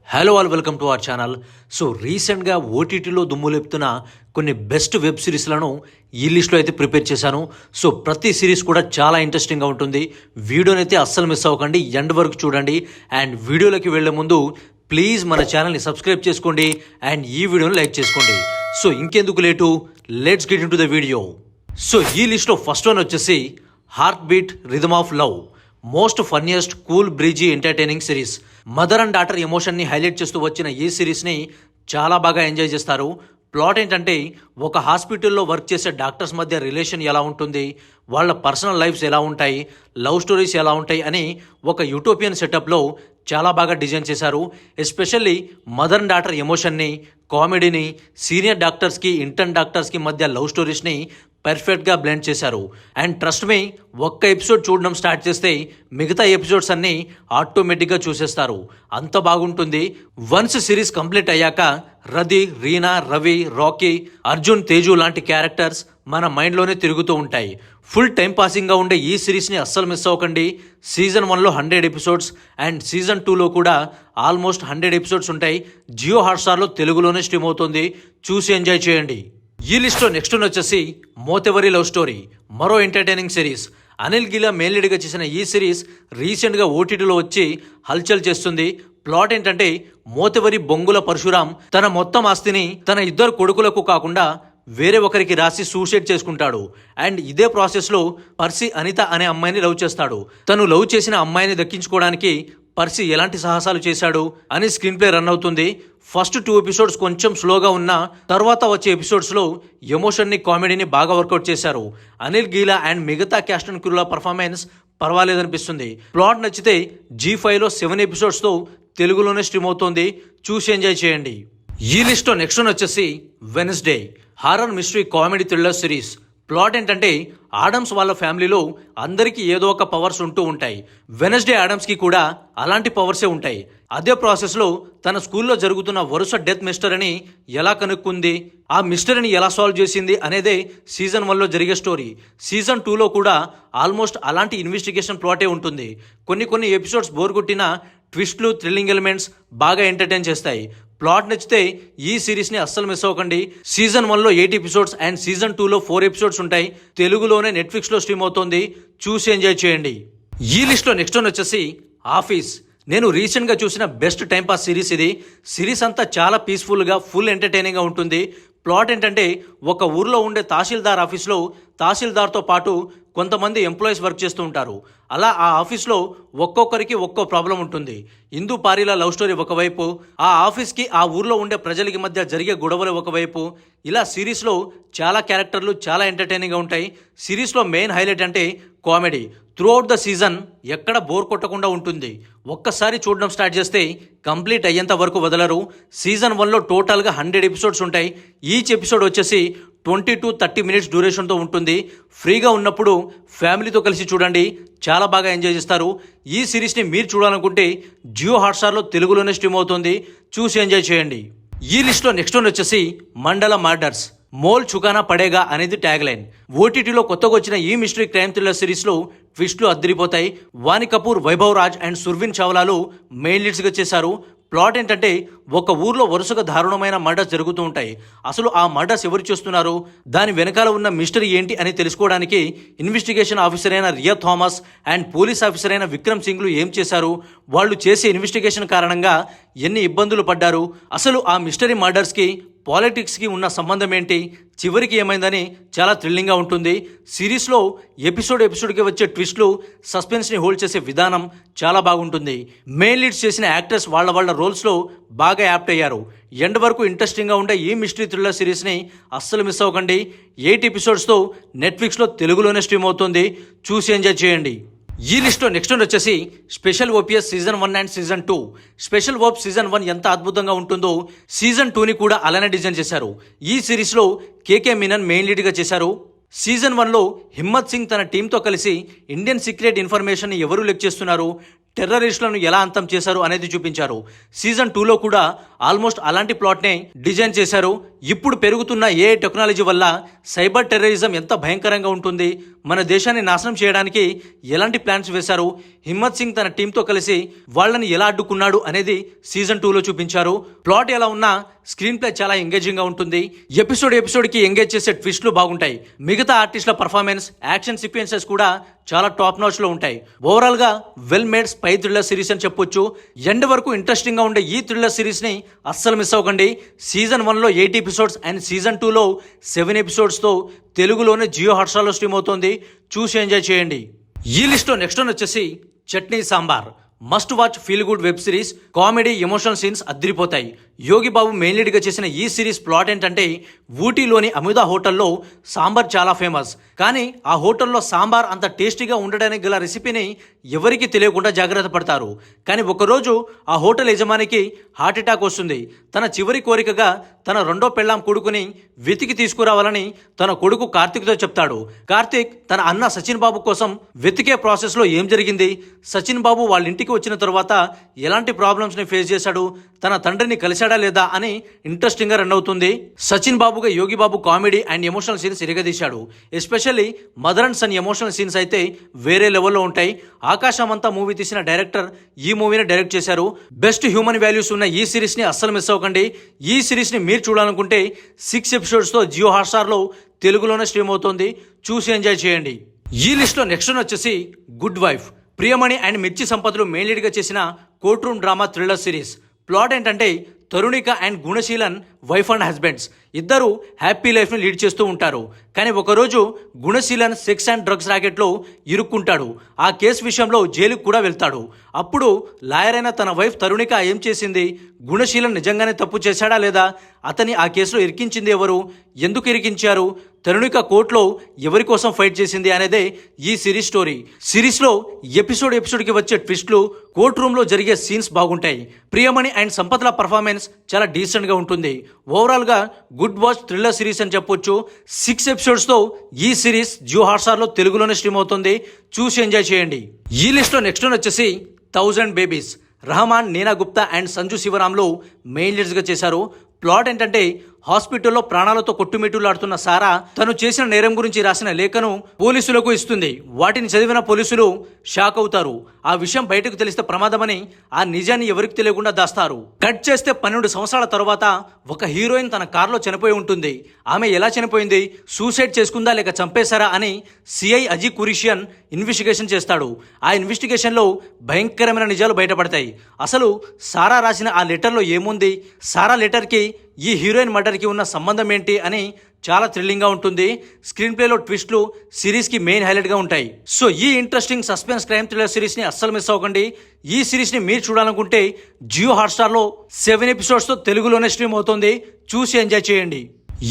Hello all welcome to our channel. So రీసెంట్గా ఓటీటీలో దుమ్ము లేపుతున్న కొన్ని బెస్ట్ వెబ్ సిరీస్లను ఈ లిస్ట్లో అయితే ప్రిపేర్ చేశాను. సో ప్రతి సిరీస్ కూడా చాలా ఇంట్రెస్టింగ్గా ఉంటుంది. వీడియోని అయితే అస్సలు మిస్ అవ్వకండి, ఎండ్ వరకు చూడండి. అండ్ వీడియోలోకి వెళ్లే ముందు ప్లీజ్ మన ఛానల్ని సబ్స్క్రైబ్ చేసుకోండి అండ్ ఈ వీడియోని లైక్ చేసుకోండి. సో ఇంకెందుకు late, let's get into the video. So ఈ లిస్ట్లో ఫస్ట్ వన్ వచ్చేసి heart beat rhythm of love. Most funniest cool breezy entertaining series. Mother and daughter ఎమోషన్ని హైలైట్ చేస్తూ వచ్చిన ఈ సిరీస్ని చాలా బాగా ఎంజాయ్ చేస్తారు. ప్లాట్ ఏంటంటే ఒక హాస్పిటల్లో వర్క్ చేసే డాక్టర్స్ మధ్య రిలేషన్ ఎలా ఉంటుంది, వాళ్ళ పర్సనల్ లైఫ్స్ ఎలా ఉంటాయి, లవ్ స్టోరీస్ ఎలా ఉంటాయి అని ఒక యూటోపియన్ సెటప్లో చాలా బాగా డిజైన్ చేశారు. ఎస్పెషల్లీ మదర్ అండ్ డాటర్ ఎమోషన్ని, కామెడీని, సీనియర్ డాక్టర్స్కి ఇంటర్న్ డాక్టర్స్కి మధ్య లవ్ స్టోరీస్ని పర్ఫెక్ట్గా బ్లెండ్ చేశారు. అండ్ ట్రస్ట్ మీ, ఒక్క ఎపిసోడ్ చూడడం స్టార్ట్ చేస్తే మిగతా ఎపిసోడ్స్ అన్నీ ఆటోమేటిక్గా చూసేస్తారు, అంత బాగుంటుంది. వన్స్ సిరీస్ కంప్లీట్ అయ్యాక రది, రీనా, రవి, రాకీ, అర్జున్, తేజు లాంటి క్యారెక్టర్స్ మన మైండ్లోనే తిరుగుతూ ఉంటాయి. ఫుల్ టైం పాసింగ్గా ఉండే ఈ సిరీస్ని అస్సలు మిస్ అవ్వకండి. సీజన్ 1లో 100 ఎపిసోడ్స్ అండ్ సీజన్ 2లో కూడా ఆల్మోస్ట్ 100 ఎపిసోడ్స్ ఉంటాయి. జియో హాట్స్టార్లో తెలుగులోనే స్ట్రీమ్ అవుతుంది, చూసి ఎంజాయ్ చేయండి. ఈ లిస్ట్లో నెక్స్ట్ వచ్చేసి మోతెవరి లవ్ స్టోరీ, మరో ఎంటర్టైనింగ్ సిరీస్. అనిల్ గిలా మెయిన్ లీడ్గా చేసిన ఈ సిరీస్ రీసెంట్గా ఓటీటీలో వచ్చి హల్చల్ చేస్తుంది. ప్లాట్ ఏంటంటే మోతెవరి బొంగుల పరశురాం తన మొత్తం ఆస్తిని తన 2 కొడుకులకు కాకుండా వేరే ఒకరికి రాసి సూసైడ్ చేసుకుంటాడు. అండ్ ఇదే ప్రాసెస్లో పర్సి అనిత అనే అమ్మాయిని లవ్ చేస్తాడు. తను లవ్ చేసిన అమ్మాయిని దక్కించుకోవడానికి పర్సి ఎలాంటి సాహసాలు చేశాడు అని స్క్రీన్ ప్లే రన్ అవుతుంది. ఫస్ట్ 2 ఎపిసోడ్స్ కొంచెం స్లోగా ఉన్నా తర్వాత వచ్చే ఎపిసోడ్స్లో ఎమోషన్ని, కామెడీని బాగా వర్కౌట్ చేశారు. అనిల్ గీలా అండ్ మిగతా క్యాస్ట్ అండ్ క్రూల పర్ఫార్మెన్స్ పర్వాలేదనిపిస్తుంది. ప్లాట్ నచ్చితే G5లో 7 ఎపిసోడ్స్తో తెలుగులోనే స్ట్రీమ్ అవుతోంది, చూసి ఎంజాయ్ చేయండి. ఈ లిస్ట్లో నెక్స్ట్ వచ్చేసి Wednesday, horror mystery comedy thriller series. Plot ఏంటంటే ఆడమ్స్ వాళ్ళ ఫ్యామిలీలో అందరికీ ఏదో ఒక పవర్స్ ఉంటూ ఉంటాయి. వెనస్డే ఆడమ్స్కి కూడా అలాంటి పవర్సే ఉంటాయి. అదే ప్రాసెస్లో తన స్కూల్లో జరుగుతున్న వరుస డెత్ మిస్టరీని ఎలా కనుక్కుంది, ఆ మిస్టరీని ఎలా సాల్వ్ చేసింది అనేదే సీజన్ 1లో జరిగే స్టోరీ. సీజన్ 2లో కూడా ఆల్మోస్ట్ అలాంటి ఇన్వెస్టిగేషన్ ప్లాటే ఉంటుంది. కొన్ని ఎపిసోడ్స్ బోర్ కొట్టినా ట్విస్ట్లు, థ్రిల్లింగ్ ఎలిమెంట్స్ బాగా ఎంటర్టైన్ చేస్తాయి. ప్లాట్ నచ్చితే ఈ సిరీస్ని అస్సలు మిస్ అవ్వకండి. సీజన్ 1లో 8 ఎపిసోడ్స్ అండ్ సీజన్ 2లో 4 ఎపిసోడ్స్ ఉంటాయి. తెలుగులోనే నెట్ఫ్లిక్స్లో స్ట్రీమ్ అవుతోంది, చూసి ఎంజాయ్ చేయండి. ఈ లిస్ట్లో నెక్స్ట్ వచ్చేసి ఆఫీస్. నేను రీసెంట్గా చూసిన బెస్ట్ టైంపాస్ సిరీస్ ఇది. సిరీస్ అంతా చాలా పీస్ఫుల్గా, ఫుల్ ఎంటర్టైనింగ్గా ఉంటుంది. ప్లాట్ ఏంటంటే ఒక ఊర్లో ఉండే తహసీల్దార్ ఆఫీస్లో తహసీల్దార్తో పాటు కొంతమంది ఎంప్లాయీస్ వర్క్ చేస్తూ ఉంటారు. అలా ఆ ఆఫీస్లో ఒక్కొక్కరికి ఒక్కో ప్రాబ్లం ఉంటుంది. హిందూ పారీల లవ్ స్టోరీ ఒకవైపు, ఆ ఆఫీస్కి ఆ ఊర్లో ఉండే ప్రజలకి మధ్య జరిగే గొడవలు ఒకవైపు. ఇలా సిరీస్లో చాలా క్యారెక్టర్లు చాలా ఎంటర్టైనింగ్గా ఉంటాయి. సిరీస్లో మెయిన్ హైలైట్ అంటే కామెడీ. త్రూఅవుట్ ద సీజన్ ఎక్కడ బోర్ కొట్టకుండా ఉంటుంది. ఒక్కసారి చూడడం స్టార్ట్ చేస్తే కంప్లీట్ అయ్యేంత వరకు వదలరు. సీజన్ 1లో టోటల్గా 100 ఎపిసోడ్స్ ఉంటాయి. ఈచ్ ఎపిసోడ్ వచ్చేసి 20 to 30 మినిట్స్ డ్యూరేషన్తో ఉంటుంది. ఫ్రీగా ఉన్నప్పుడు ఫ్యామిలీతో కలిసి చూడండి, చాలా బాగా ఎంజాయ్ చేస్తారు. ఈ సిరీస్ని మీరు చూడాలనుకుంటే జియో హాట్స్టార్లో తెలుగులోనే స్ట్రీమ్ అవుతుంది, చూసి ఎంజాయ్ చేయండి. ఈ లిస్ట్లో నెక్స్ట్ వచ్చేసి మండల మర్డర్స్. మోల్ చుకానా పడేగా అనేది ట్యాగ్ లైన్. ఓటీటీలో కొత్తగా వచ్చిన ఈ మిస్టరీ క్రైమ్ థ్రిల్లర్ సిరీస్లో ట్విస్ట్లు అద్దరిపోతాయి. వాణి కపూర్, వైభవ్ రాజ్ అండ్ సుర్విన్ చావ్లాలు మెయిన్ లీడ్స్గా చేశారు. ప్లాట్ ఏంటంటే ఒక ఊర్లో వరుసగా దారుణమైన మర్డర్స్ జరుగుతూ ఉంటాయి. అసలు ఆ మర్డర్స్ ఎవరు చేస్తున్నారు, దాని వెనకాల ఉన్న మిస్టరీ ఏంటి అని తెలుసుకోవడానికి ఇన్వెస్టిగేషన్ ఆఫీసర్ అయిన Riya Thomas and police officer అయిన విక్రమ్ సింగ్లు ఏం చేశారు, వాళ్ళు చేసే ఇన్వెస్టిగేషన్ కారణంగా ఎన్ని ఇబ్బందులు పడ్డారు, అసలు ఆ మిస్టరీ మర్డర్స్కి పాలిటిక్స్కి ఉన్న సంబంధం ఏంటి, చివరికి ఏమైందని చాలా థ్రిల్లింగ్గా ఉంటుంది. సిరీస్లో ఎపిసోడ్కి వచ్చే ట్విస్ట్లు, సస్పెన్స్ని హోల్డ్ చేసే విధానం చాలా బాగుంటుంది. మెయిన్ లీడ్స్ చేసిన యాక్టర్స్ వాళ్ళ రోల్స్లో బాగా యాప్ట్ అయ్యారు. ఎండ్ వరకు ఇంట్రెస్టింగ్గా ఉండే ఈ మిస్టరీ థ్రిల్లర్ సిరీస్ని అస్సలు మిస్ అవ్వకండి. 8 ఎపిసోడ్స్తో నెట్ఫ్లిక్స్లో తెలుగులోనే స్ట్రీమ్ అవుతుంది, చూసి ఎంజాయ్ చేయండి. ఈ లిస్ట్లో నెక్స్ట్ వచ్చేసి special ops season 1 and season 2. Special op season 1 ఎంత అద్భుతంగా ఉంటుందో సీజన్ 2ని కూడా అలానే డిజైన్ చేశారు. ఈ సిరీస్లో కేకే మీనన్ మెయిన్ లీడ్గా చేశారు. సీజన్ 1లో హిమ్మత్ సింగ్ తన టీంతో కలిసి ఇండియన్ సీక్రెట్ ఇన్ఫర్మేషన్ ఎవరు లెక్ చేస్తున్నారు, టెర్రరిస్టులను ఎలా అంతం చేశారు అనేది చూపించారు. సీజన్ 2లో కూడా ఆల్మోస్ట్ అలాంటి ప్లాట్నే డిజైన్ చేశారు. ఇప్పుడు పెరుగుతున్న ఏఐ టెక్నాలజీ వల్ల సైబర్ టెర్రరిజం ఎంత భయంకరంగా ఉంటుంది, మన దేశాన్ని నాశనం చేయడానికి ఎలాంటి ప్లాన్స్ వేశారు, హిమ్మత్ సింగ్ తన టీంతో కలిసి వాళ్ళని ఎలా అడ్డుకున్నాడు అనేది సీజన్ 2లో చూపించారు. ప్లాట్ ఎలా ఉన్నా స్క్రీన్ ప్లే చాలా ఎంగేజింగ్ గా ఉంటుంది. ఎపిసోడ్ కి ఎంగేజ్ చేసే ట్విస్ట్లు బాగుంటాయి. మిగతా ఆర్టిస్టుల పర్ఫార్మెన్స్, యాక్షన్ సీక్వెన్సెస్ కూడా చాలా టాప్ నాచ్ లో ఉంటాయి. ఓవరాల్ గా well made spy thriller series అని చెప్పొచ్చు. ఎండ్ వరకు ఇంట్రెస్టింగ్ గా ఉండే ఈ థ్రిల్లర్ సిరీస్ ని అస్సలు మిస్ అవ్వకండి. సీజన్ 1లో 8 ఎపిసోడ్స్ అండ్ సీజన్ 2లో 7 ఎపిసోడ్స్ తో తెలుగులోనే జియో హాట్స్టార్లో స్ట్రీమ్ అవుతోంది. చూసి ఎంజాయ్ చేయండి. ఈ లిస్ట్ లో నెక్స్ట్ వన్ వచ్చేసి Chutney Sambar. Must watch feel good web series. Comedy, emotional scenes అద్దరిపోతాయి. యోగి బాబు మెయిన్ లీడ్ గా చేసిన ఈ సిరీస్ ప్లాట్ ఏంటంటే, ఊటీలోని అమిదా హోటల్లో సాంబార్ చాలా ఫేమస్. కానీ ఆ హోటల్లో సాంబార్ అంత టేస్టీగా ఉండడానికి గల రెసిపీని ఎవరికి తెలియకుండా జాగ్రత్త పడతారు. కానీ ఒకరోజు ఆ హోటల్ యజమానికి హార్ట్ అటాక్ వస్తుంది. తన చివరి కోరికగా తన రెండో పెళ్ళాం కొడుకుని వెతికి తీసుకురావాలని తన కొడుకు కార్తిక్తో చెప్తాడు. కార్తిక్ తన అన్న సచిన్ బాబు కోసం వెతికే ప్రాసెస్ లో ఏం జరిగింది, సచిన్ బాబు వాళ్ళ ఇంటికి వచ్చిన తర్వాత ఎలాంటి ప్రాబ్లమ్స్ ని ఫేస్ చేశాడు, తన తండ్రిని కలిశాడా లేదా అని ఇంట్రెస్టింగ్ గా రన్ అవుతుంది. సచిన్ బాబుగా Yogi Babu comedy and emotional scenes ఇరగదీశాడు. Especially mother and son emotional scenes అయితే వేరే లెవెల్లో ఉంటాయి. ఆకాశమంతా మూవీ తీసిన డైరెక్టర్ ఈ మూవీని డైరెక్ట్ చేశారు. బెస్ట్ హ్యూమన్ వాల్యూస్ ఉన్న ఈ సిరీస్ ని అస్సలు మిస్ అవ్వకండి. ఈ సిరీస్ ని మీరు చూడాలనుకుంటే 6 ఎపిసోడ్స్ తో జియో హాట్స్టార్ లో తెలుగులోనే స్ట్రీమ్ అవుతోంది. చూసి ఎంజాయ్ చేయండి. ఈ లిస్ట్ లో నెక్స్ట్ వచ్చేసి గుడ్ వైఫ్. ప్రియమణి అండ్ మిర్చి సంపత్లు మెయిన్ లీడ్ గా చేసిన court room drama thriller series. Plot ఏంటంటే, తరుణిక అండ్ గుణశీలన్ వైఫ్ అండ్ హస్బెండ్స్ ఇద్దరు హ్యాపీ లైఫ్ని లీడ్ చేస్తూ ఉంటారు. కానీ ఒకరోజు గుణశీలన్ సెక్స్ అండ్ డ్రగ్స్ ర్యాకెట్లో ఇరుక్కుంటాడు. ఆ కేసు విషయంలో జైలుకు కూడా వెళ్తాడు. అప్పుడు లాయర్ అయిన తన వైఫ్ తరుణిక ఏం చేసింది, గుణశీలన్ నిజంగానే తప్పు చేశాడా లేదా, అతని ఆ కేసులో ఇరికించింది ఎవరు, ఎందుకు ఇరికించారు, తరుణిక కోర్టులో ఎవరి కోసం ఫైట్ చేసింది అనేదే ఈ సిరీస్ స్టోరీ. సిరీస్లో ఎపిసోడ్కి వచ్చే ట్విస్ట్లు, కోర్ట్ రూమ్లో జరిగే సీన్స్ బాగుంటాయి. ప్రియమణి అండ్ సంపత్ల పర్ఫార్మెన్స్ చాలా డీసెంట్గా ఉంటుంది. ఓవరాల్గా గుడ్ వాచ్ థ్రిల్లర్ సిరీస్ అని చెప్పొచ్చు. 6 ఎపిసోడ్స్తో ఈ సిరీస్ జియో హాట్స్టార్లో తెలుగులోనే స్ట్రీమ్ అవుతుంది. చూసి ఎంజాయ్ చేయండి. ఈ లిస్ట్లో నెక్స్ట్ వన్ వచ్చేసి 1000 బేబీస్. రహమాన్, నీనా గుప్తా అండ్ సంజు శివరాంలు మెయిన్ లీడ్స్గా చేశారు. ప్లాట్ ఏంటంటే, హాస్పిటల్లో ప్రాణాలతో కొట్టుమిట్టులాడుతున్న సారా తను చేసిన నేరం గురించి రాసిన లేఖను పోలీసులకు ఇస్తుంది. వాటిని చదివిన పోలీసులు షాక్ అవుతారు. ఆ విషయం బయటకు తెలిస్తే ప్రమాదమని ఆ నిజాన్ని ఎవరికి తెలియకుండా దాస్తారు. కట్ చేస్తే 12 సంవత్సరాల తర్వాత ఒక హీరోయిన్ తన కారులో చనిపోయి ఉంటుంది. ఆమె ఎలా చనిపోయింది, సూసైడ్ చేసుకుందా లేక చంపేశారా అని సిఐ అజీ కురిషియన్ ఇన్వెస్టిగేషన్ చేస్తాడు. ఆ ఇన్వెస్టిగేషన్లో భయంకరమైన నిజాలు బయటపడతాయి. అసలు సారా రాసిన ఆ లెటర్లో ఏముంది, సారా లెటర్కి ఈ హీరోయిన్ మర్డర్కి ఉన్న సంబంధం ఏంటి అని చాలా థ్రిల్లింగ్గా ఉంటుంది. స్క్రీన్ ప్లేలో ట్విస్ట్లు సిరీస్కి మెయిన్ హైలైట్గా ఉంటాయి. సో ఈ ఇంట్రెస్టింగ్ సస్పెన్స్ క్రైమ్ థ్రిల్లర్ సిరీస్ని అస్సలు మిస్ అవ్వకండి. ఈ సిరీస్ని మీరు చూడాలనుకుంటే జియో హాట్స్టార్లో 7 ఎపిసోడ్స్తో తెలుగులోనే స్ట్రీమ్ అవుతుంది. చూసి ఎంజాయ్ చేయండి.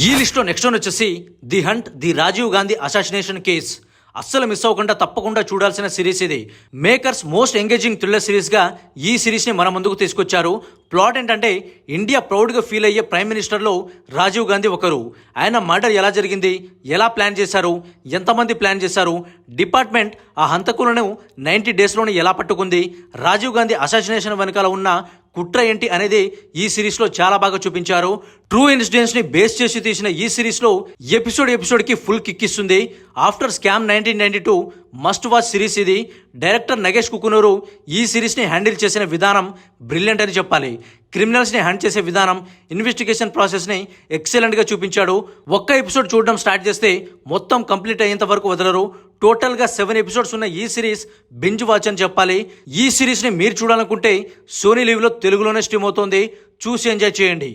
ఈ లిస్ట్లో నెక్స్ట్ వన్ వచ్చేసి the hunt, the Rajiv Gandhi assassination case. అస్సలు మిస్ అవ్వకుండా తప్పకుండా చూడాల్సిన సిరీస్ ఇది. మేకర్స్ మోస్ట్ ఎంగేజింగ్ థ్రిల్లర్ సిరీస్గా ఈ సిరీస్ని మన ముందుకు తీసుకొచ్చారు. ప్లాట్ ఏంటంటే, ఇండియా ప్రౌడ్గా ఫీల్ అయ్యే ప్రైమ్ మినిస్టర్లో రాజీవ్ గాంధీ ఒకరు. ఆయన మర్డర్ ఎలా జరిగింది, ఎలా ప్లాన్ చేశారు, ఎంతమంది ప్లాన్ చేశారు, డిపార్ట్మెంట్ ఆ హంతకులను 90 డేస్లోనే ఎలా పట్టుకుంది, రాజీవ్ గాంధీ అసాసినేషన్ వెనకాల ఉన్న కుట్ర ఏంటి అనేది ఈ సిరీస్లో చాలా బాగా చూపించారు. ట్రూ ఇన్సిడెంట్స్ ని బేస్ చేసి తీసిన ఈ సిరీస్లో ఎపిసోడ్కి ఫుల్ కిక్ ఇస్తుంది. After scam 1992 must watch series ఇది. డైరెక్టర్ నగేష్ కుకునూరు ఈ సిరీస్ని హ్యాండిల్ చేసిన విధానం బ్రిలియంట్ అని చెప్పాలి. క్రిమినల్స్ని హ్యాండ్ చేసే విధానం, ఇన్వెస్టిగేషన్ ప్రాసెస్ని ఎక్సలెంట్గా చూపించాడు. ఒక్క ఎపిసోడ్ చూడడం స్టార్ట్ చేస్తే మొత్తం కంప్లీట్ అయ్యేంత వరకు వదలరు. టోటల్గా 7 ఎపిసోడ్స్ ఉన్న ఈ సిరీస్ బింజ్ వాచ్ అని చెప్పాలి. ఈ సిరీస్ని మీరు చూడాలనుకుంటే సోనీ లీవ్లో తెలుగులోనే స్ట్రీమ్ అవుతోంది. చూసి ఎంజాయ్ చేయండి.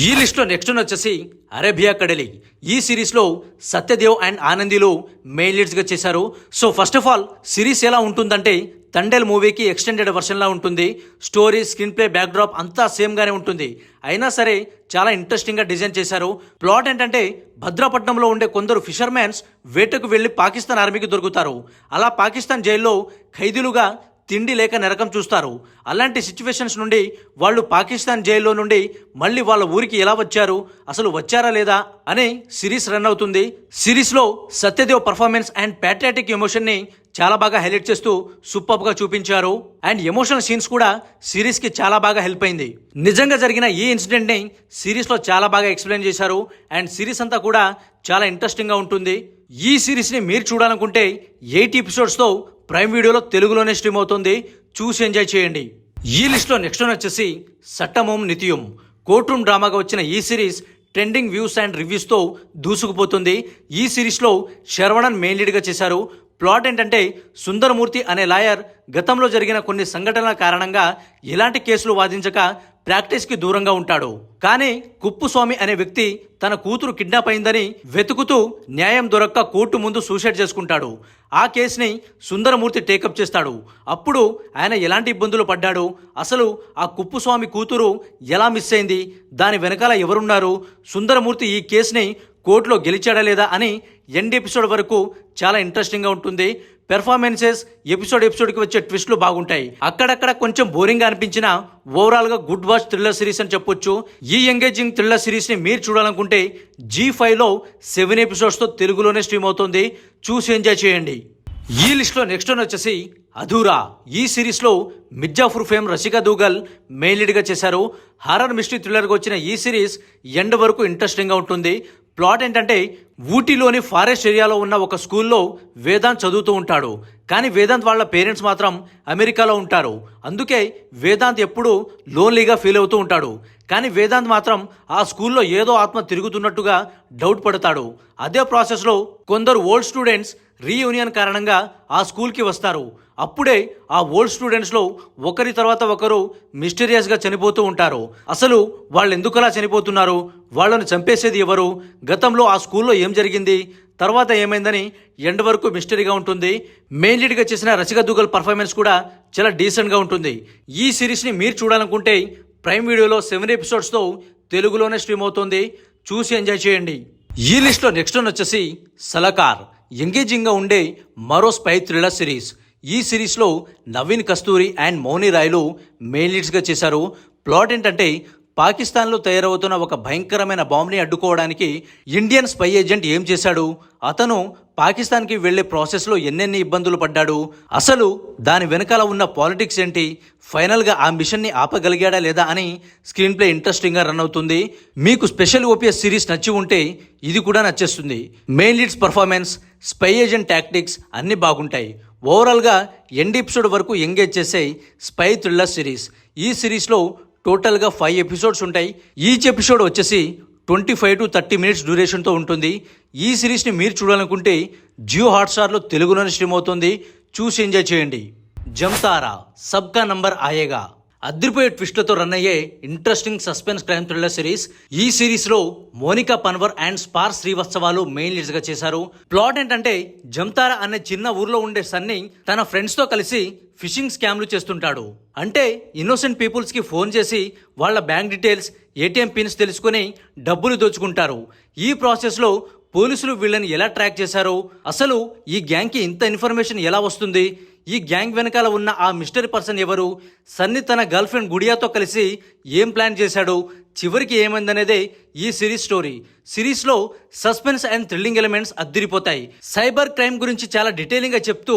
ఈ లిస్ట్లో నెక్స్ట్ వచ్చేసి అరేబియా కడలి. ఈ సిరీస్లో సత్యదేవ్ అండ్ ఆనందీలు మెయిన్ లీడ్స్గా చేశారు. So first of all series ఎలా ఉంటుందంటే, తండేల్ మూవీకి ఎక్స్టెండెడ్ వర్షన్లా ఉంటుంది. స్టోరీ, స్క్రీన్ ప్లే, బ్యాక్డ్రాప్ అంతా సేమ్గానే ఉంటుంది. అయినా సరే చాలా ఇంట్రెస్టింగ్గా డిజైన్ చేశారు. ప్లాట్ ఏంటంటే, భద్రాపట్నంలో ఉండే కొందరు ఫిషర్మ్యాన్స్ వేటకు వెళ్లి పాకిస్తాన్ ఆర్మీకి దొరుకుతారు. అలా పాకిస్తాన్ జైల్లో ఖైదీలుగా తిండి లేక నరకం చూస్తారు. అలాంటి సిచ్యువేషన్స్ నుండి వాళ్ళు పాకిస్తాన్ జైల్లో నుండి మళ్ళీ వాళ్ళ ఊరికి ఎలా వచ్చారు, అసలు వచ్చారా లేదా అని సిరీస్ రన్ అవుతుంది. సిరీస్లో సత్యదేవ్ పర్ఫార్మెన్స్ అండ్ ప్యాట్రియాటిక్ ఎమోషన్ని చాలా బాగా హైలైట్ చేస్తూ సూపర్ గా చూపించారు. అండ్ ఎమోషనల్ సీన్స్ కూడా సిరీస్ కి చాలా బాగా హెల్ప్ అయింది. నిజంగా జరిగిన ఈ ఇన్సిడెంట్ ని సిరీస్ లో చాలా బాగా ఎక్స్ప్లెయిన్ చేశారు. అండ్ సిరీస్ అంతా కూడా చాలా ఇంట్రెస్టింగ్ గా ఉంటుంది. ఈ సిరీస్ ని మీరు చూడాలనుకుంటే 8 ఎపిసోడ్స్ తో ప్రైమ్ వీడియోలో తెలుగులోనే స్ట్రీమ్ అవుతుంది. చూసి ఎంజాయ్ చేయండి. ఈ లిస్ట్ లో నెక్స్ట్ వన్ వచ్చేసి సట్టమోం నిత్యం. కోర్ట్ రూమ్ డ్రామాగా వచ్చిన ఈ series trending views and reviews తో దూసుకుపోతుంది. ఈ సిరీస్ లో శరవణన్ మెయిన్ లీడ్ గా చేశారు. ప్లాట్ ఏంటంటే సుందరమూర్తి అనే లాయర్ గతంలో జరిగిన కొన్ని సంఘటనల కారణంగా ఎలాంటి కేసులు వాదించక ప్రాక్టీస్కి దూరంగా ఉంటాడు. కానీ కుప్పుస్వామి అనే వ్యక్తి తన కూతురు కిడ్నాప్ అయిందని వెతుకుతూ న్యాయం దొరక్క కోర్టు ముందు సూసైడ్ చేసుకుంటాడు. ఆ కేసుని సుందరమూర్తి టేకప్ చేస్తాడు. అప్పుడు ఆయన ఎలాంటి ఇబ్బందులు పడ్డాడు, అసలు ఆ కుప్పుస్వామి కూతురు ఎలా మిస్ అయింది, దాని వెనకాల ఎవరున్నారు, సుందరమూర్తి ఈ కేసుని కోర్టులో గెలిచాడా లేదా అని ఎండ్ ఎపిసోడ్ వరకు చాలా ఇంట్రెస్టింగ్గా ఉంటుంది. పెర్ఫార్మెన్సెస్ ఎపిసోడ్కి వచ్చే ట్విస్టులు బాగుంటాయి. అక్కడక్కడ కొంచెం బోరింగ్ గా అనిపించిన ఓవరాల్ గా గుడ్ వాచ్ థ్రిల్లర్ సిరీస్ అని చెప్పొచ్చు. ఈ ఎంగేజింగ్ థ్రిల్లర్ సిరీస్ ని మీరు చూడాలనుకుంటే G5 లో 7 ఎపిసోడ్స్ తో తెలుగులోనే స్ట్రీమ్ అవుతుంది. చూసి ఎంజాయ్ చేయండి. ఈ లిస్ట్ లో నెక్స్ట్ వన్ వచ్చేసి అధూరా. ఈ సిరీస్ లో మిర్జాఫర్ ఫేమ్ రషికా దూగల్ మెయిన్ లీడ్ గా చేశారు. హారర్ మిస్టరీ థ్రిల్లర్ గా వచ్చిన ఈ సిరీస్ ఎండ్ వరకు ఇంట్రెస్టింగ్ గా ఉంటుంది. ప్లాట్ ఏంటంటే ఊటీలోని ఫారెస్ట్ ఏరియాలో ఉన్న ఒక స్కూల్లో వేదాంత్ చదువుతూ ఉంటాడు. కానీ వేదాంత్ వాళ్ళ పేరెంట్స్ మాత్రం అమెరికాలో ఉంటారు. అందుకే వేదాంత్ ఎప్పుడూ లోన్లీగా ఫీల్ అవుతూ ఉంటాడు. కానీ వేదాంత్ మాత్రం ఆ స్కూల్లో ఏదో ఆత్మ తిరుగుతున్నట్టుగా డౌట్ పడతాడు. అదే ప్రాసెస్లో కొందరు ఓల్డ్ స్టూడెంట్స్ రీయూనియన్ కారణంగా ఆ స్కూల్కి వస్తారు. అప్పుడే ఆ ఓల్డ్ స్టూడెంట్స్లో ఒకరి తర్వాత ఒకరు మిస్టీరియస్గా చనిపోతూ ఉంటారు. అసలు వాళ్ళు ఎందుకలా చనిపోతున్నారు, వాళ్ళని చంపేసేది ఎవరు, గతంలో ఆ స్కూల్లో ఏం జరిగింది, తర్వాత ఏమైందని ఎండ్ వరకు మిస్టరీగా ఉంటుంది. మెయిన్ లీడ్గా చేసిన రషికా దూగల్ పర్ఫార్మెన్స్ కూడా చాలా డీసెంట్గా ఉంటుంది. ఈ సిరీస్ని మీరు చూడాలనుకుంటే ప్రైమ్ వీడియోలో 7 ఎపిసోడ్స్తో తెలుగులోనే స్ట్రీమ్ అవుతుంది. చూసి ఎంజాయ్ చేయండి. ఈ లిస్ట్లో నెక్స్ట్ వన్ వచ్చేసి సలకార్. ఎంగేజింగ్గా ఉండే మరో స్పై థ్రిల్లర్ సిరీస్. ఈ సిరీస్లో నవీన్ కస్తూరి అండ్ మౌని రాయ్లు మెయిన్ లీడ్స్గా చేశారు. ప్లాట్ ఏంటంటే పాకిస్తాన్లో తయారవుతున్న ఒక భయంకరమైన బాంబ్ని అడ్డుకోవడానికి ఇండియన్ స్పై ఏజెంట్ ఏం చేశాడు, అతను పాకిస్తాన్కి వెళ్లే ప్రాసెస్లో ఎన్నెన్ని ఇబ్బందులు పడ్డాడు, అసలు దాని వెనకాల ఉన్న పాలిటిక్స్ ఏంటి, ఫైనల్గా ఆ మిషన్ని ఆపగలిగాడా లేదా అని స్క్రీన్ ప్లే ఇంట్రెస్టింగ్గా రన్ అవుతుంది. మీకు స్పెషల్ ఓపీఎస్ సిరీస్ నచ్చి ఉంటే ఇది కూడా నచ్చేస్తుంది. Main leads performance, spy agent tactics అన్నీ బాగుంటాయి. ఓవరాల్గా ఎండ్ ఎపిసోడ్ వరకు ఎంగేజ్ చేసే స్పై థ్రిల్లర్ సిరీస్. ఈ సిరీస్లో టోటల్గా 5 ఎపిసోడ్స్ ఉంటాయి. ఈచ్ ఎపిసోడ్ వచ్చేసి 25 to 30 మినిట్స్ డ్యూరేషన్తో ఉంటుంది. ఈ సిరీస్ని మీరు చూడాలనుకుంటే జియో హాట్స్టార్లో తెలుగులోనే స్ట్రీమ్ అవుతుంది. చూసి ఎంజాయ్ చేయండి. జమ్తారా సబ్కా నంబర్ ఆయేగా. అదిరిపోయే ట్విస్ట్లతో రన్ అయ్యే interesting suspense crime thriller series. ఈ సిరీస్లో మోనికా పన్వర్ అండ్ స్పార్ శ్రీవత్సవాలు మెయిన్ లీడ్స్గా చేశారు. ప్లాట్ ఏంటంటే జమ్తారా అనే చిన్న ఊర్లో ఉండే సన్నీ తన ఫ్రెండ్స్తో కలిసి ఫిషింగ్ స్కామ్లు చేస్తుంటాడు. అంటే ఇన్నోసెంట్ పీపుల్స్కి ఫోన్ చేసి వాళ్ళ బ్యాంక్ డీటెయిల్స్, ఏటీఎం పిన్స్ తెలుసుకుని డబ్బులు దోచుకుంటారు. ఈ ప్రాసెస్లో పోలీసులు వీళ్ళని ఎలా ట్రాక్ చేశారు, అసలు ఈ గ్యాంగ్కి ఇంత ఇన్ఫర్మేషన్ ఎలా వస్తుంది, ఈ గ్యాంగ్ వెనకాల ఉన్న ఆ మిస్టరీ పర్సన్ ఎవరు, సన్నీ తన గర్ల్ ఫ్రెండ్ గుడియాతో కలిసి ఏం ప్లాన్ చేశాడు, చివరికి ఏమైందనేదే ఈ సిరీస్ స్టోరీ. సిరీస్లో సస్పెన్స్ అండ్ థ్రిల్లింగ్ ఎలిమెంట్స్ అద్దిరిపోతాయి. సైబర్ క్రైమ్ గురించి చాలా డీటెయిలింగ్గా చెప్తూ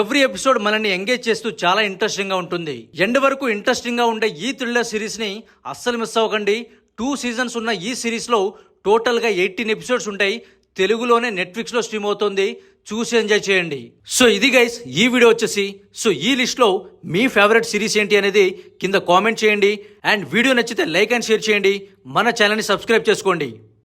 ఎవ్రీ ఎపిసోడ్ మనల్ని ఎంగేజ్ చేస్తూ చాలా ఇంట్రెస్టింగ్గా ఉంటుంది. ఎండ్ వరకు ఇంట్రెస్టింగ్గా ఉండే ఈ థ్రిల్లర్ సిరీస్ని అస్సలు మిస్ అవ్వకండి. 2 సీజన్స్ ఉన్న ఈ సిరీస్లో టోటల్గా 18 ఎపిసోడ్స్ ఉంటాయి. తెలుగులోనే నెట్ఫ్లిక్స్లో స్ట్రీమ్ అవుతుంది. చూసి ఎంజాయ్ చేయండి. సో ఇది గైస్ ఈ వీడియో వచ్చేసి. సో ఈ లిస్ట్లో మీ ఫేవరెట్ సిరీస్ ఏంటి అనేది కింద కామెంట్ చేయండి. అండ్ వీడియో నచ్చితే లైక్ అండ్ షేర్ చేయండి. మన ఛానల్ని సబ్స్క్రైబ్ చేసుకోండి.